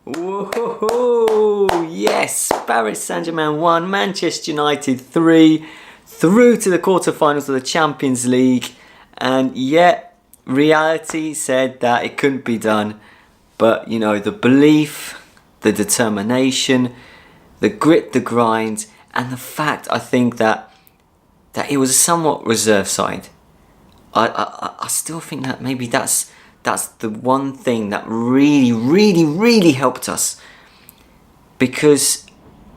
Whoa! Yes, Paris Saint-Germain 1, Manchester United 3, through to the quarterfinals of the Champions League, and yet reality said that it couldn't be done. But you know, the belief, the determination, the grit, the grind, and the fact I think that it was a somewhat reserve side. I still think that maybe that's the one thing that really helped us, because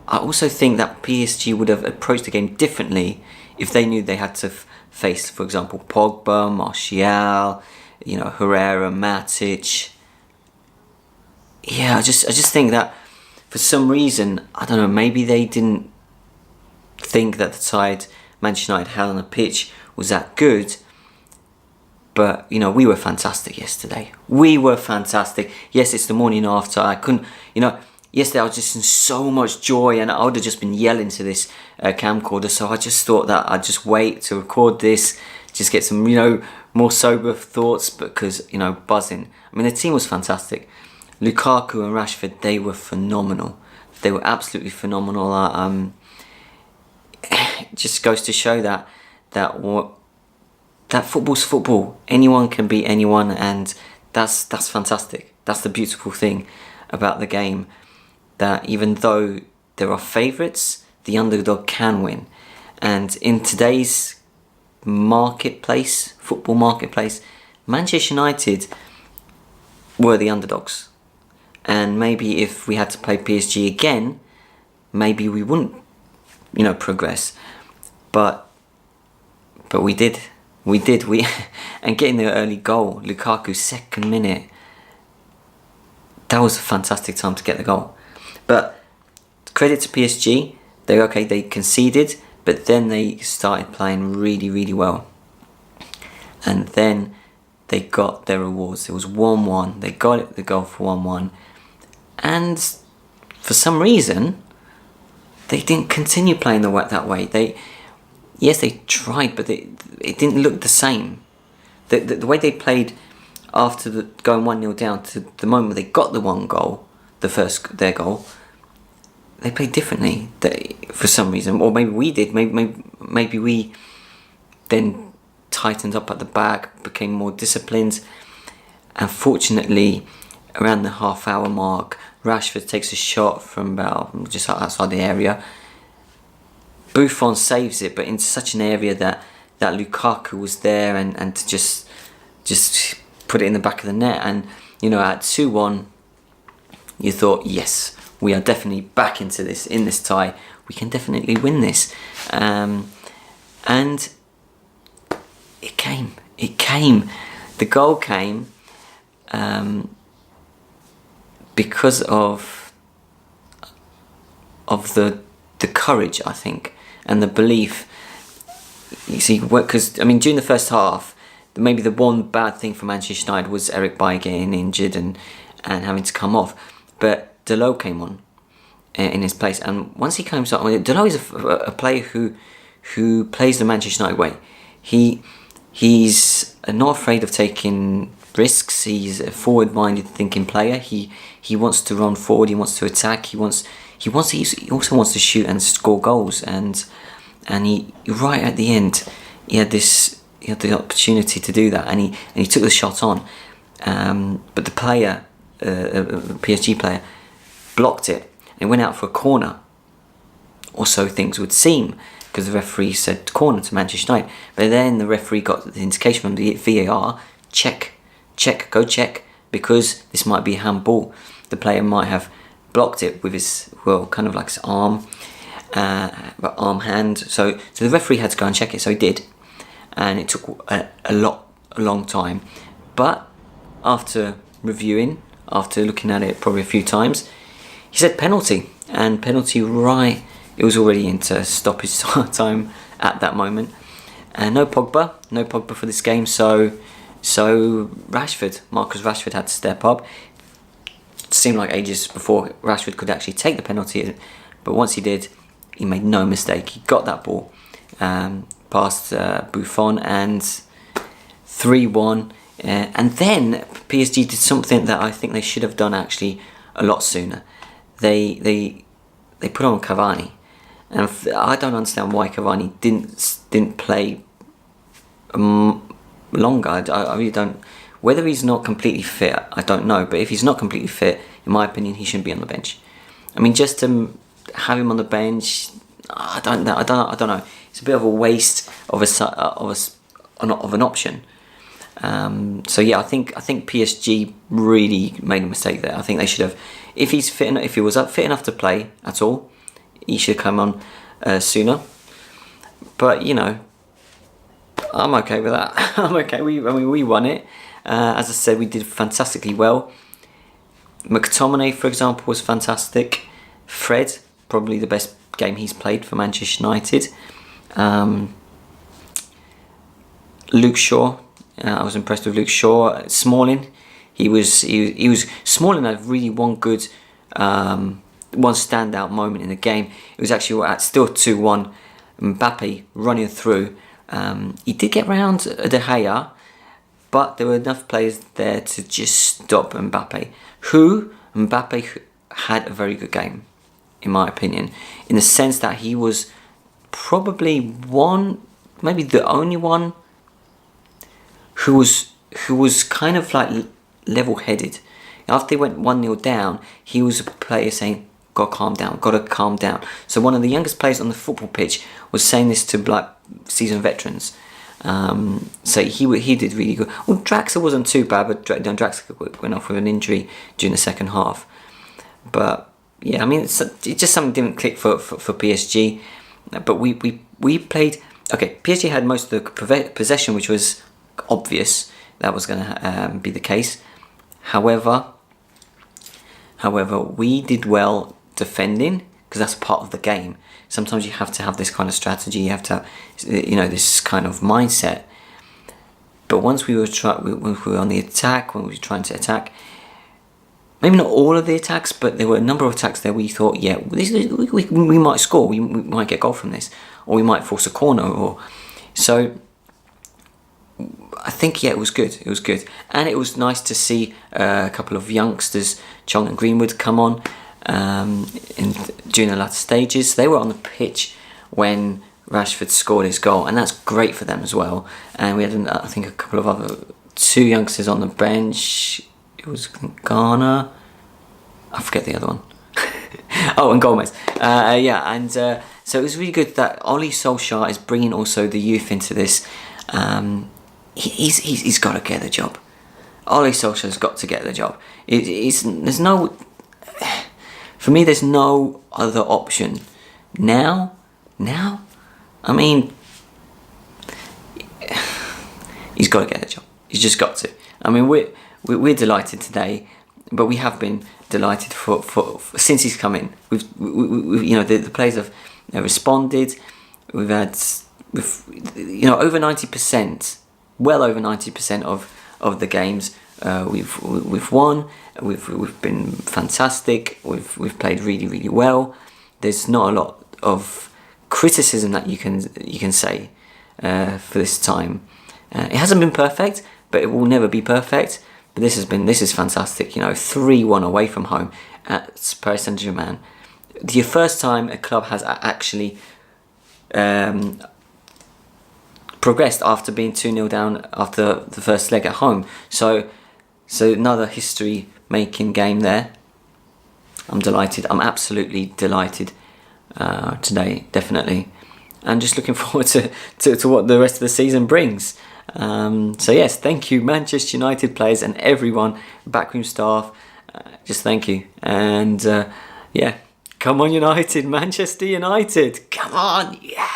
I also think that PSG would have approached the game differently if they knew they had to face, for example, Pogba, Martial, Herrera, Matic. Yeah, I just think that for some reason, I don't know, maybe they didn't think that the side Manchester United had on the pitch was that good. But, we were fantastic yesterday. We were fantastic. Yes, it's the morning after. I couldn't, yesterday I was just in so much joy, and I would have just been yelling to this camcorder. So I just thought that I'd just wait to record this, just get some, more sober thoughts, because, buzzing. I mean, the team was fantastic. Lukaku and Rashford, they were phenomenal. They were absolutely phenomenal. It just goes to show that football's football. Anyone can beat anyone, and that's fantastic. That's the beautiful thing about the game, that even though there are favourites, the underdog can win. And in today's marketplace, football marketplace, Manchester United were the underdogs. And maybe if we had to play PSG again, maybe we wouldn't, progress. But we did. And getting the early goal, Lukaku, second minute, that was a fantastic time to get the goal. But credit to PSG, they conceded, but then they started playing really well. And then they got their rewards. It was 1-1. They got the goal for 1-1. And for some reason, they didn't continue playing that way. Yes, they tried, but it didn't look the same. The way they played after going 1-0 down to the moment they got the one goal, their goal, they played differently for some reason. Or maybe we did. Maybe we then tightened up at the back, became more disciplined. And fortunately, around the half-hour mark, Rashford takes a shot from about just outside the area. Buffon saves it, but in such an area that Lukaku was there, and to just put it in the back of the net. And at 2-1, you thought, yes, we are definitely back in this tie. We can definitely win this. And it came. The goal came because of the courage, I think, and the belief. You see, because during the first half, maybe the one bad thing for Manchester United was Eric Bailly getting injured and having to come off. But Delot came on in his place, and once he comes on, Delot is a player who plays the Manchester United way. He's not afraid of taking risks. He's a forward-minded thinking player. He wants to run forward. He wants to attack. He also wants to shoot and score goals. And he, right at the end, he had the opportunity to do that, and he took the shot on. But the player, PSG player, blocked it and went out for a corner. Or so things would seem, because the referee said corner to Manchester United. But then the referee got the indication from the VAR, go check, because this might be a handball. The player might have blocked it with his, kind of like his arm hand. So the referee had to go and check it, so he did. And it took a long time. But after reviewing, after looking at it probably a few times, he said penalty. And penalty right, it was already into stoppage time at that moment. And no Pogba for this game, so Marcus Rashford had to step up. It seemed like ages before Rashford could actually take the penalty, but once he did, he made no mistake. He got that ball past Buffon, and 3-1. And then PSG did something that I think they should have done actually a lot sooner. They put on Cavani, and I don't understand why Cavani didn't play longer. I really don't. Whether he's not completely fit, I don't know. But if he's not completely fit, in my opinion, he shouldn't be on the bench. I mean, just to have him on the bench, I don't know. It's a bit of a waste of an option. So yeah, I think PSG really made a mistake there. I think they should have, if he was fit enough to play at all, he should come on sooner. But you know, I'm okay with that. I'm okay. We won it. As I said, we did fantastically well. McTominay, for example, was fantastic. Fred, probably the best game he's played for Manchester United. Luke Shaw, I was impressed with Luke Shaw. Smalling, he was Smalling had really one standout moment in the game. It was actually at still 2-1. Mbappe running through. He did get round De Gea, but there were enough players there to just stop Mbappe. Mbappe had a very good game, in my opinion, in the sense that he was probably maybe the only one who was kind of like level-headed. After they went 1-0 down, he was a player saying, "Gotta calm down." So one of the youngest players on the football pitch was saying this to like seasoned veterans. So he did really good. Well, Draxler wasn't too bad, but Draxler went off with an injury during the second half. But yeah, I mean, it just something didn't click for PSG. But we played. Okay, PSG had most of the possession, which was obvious that was going to be the case. However, we did well defending, because that's part of the game. Sometimes you have to have this kind of strategy. You have to have, this kind of mindset. But once when we were on the attack, when we were trying to attack, maybe not all of the attacks, but there were a number of attacks there we thought, yeah, we might score, we might get a goal from this, or we might force a corner, so I think, yeah, it was good. It was good. And it was nice to see a couple of youngsters, Chong and Greenwood, come on during the latter stages. They were on the pitch when Rashford scored his goal, and that's great for them as well. And we had, I think, a couple of two youngsters on the bench. It was Ghana. I forget the other one. Oh, and Gomez. So it was really good that Ole Solskjaer is bringing also the youth into this. He's got to get the job. Ole Solskjaer's got to get the job. For me, there's no other option. Now, I mean, he's got to get the job. He's just got to. I mean, we're delighted today, but we have been delighted for since he's come in. We've the players have responded. We've had over 90%, well over 90% of the games we've won. We've been fantastic. We've played really, really well. There's not a lot of criticism that you can say for this time. It hasn't been perfect, but it will never be perfect. But this is fantastic. 3-1 away from home at Paris Saint-Germain. The first time a club has actually progressed after being 2-0 down after the first leg at home. So another history-making game there. I'm delighted. I'm absolutely delighted today, definitely. And just looking forward to what the rest of the season brings. So yes, thank you, Manchester United players and everyone, backroom staff. Just thank you. And yeah, come on United, Manchester United. Come on, yeah.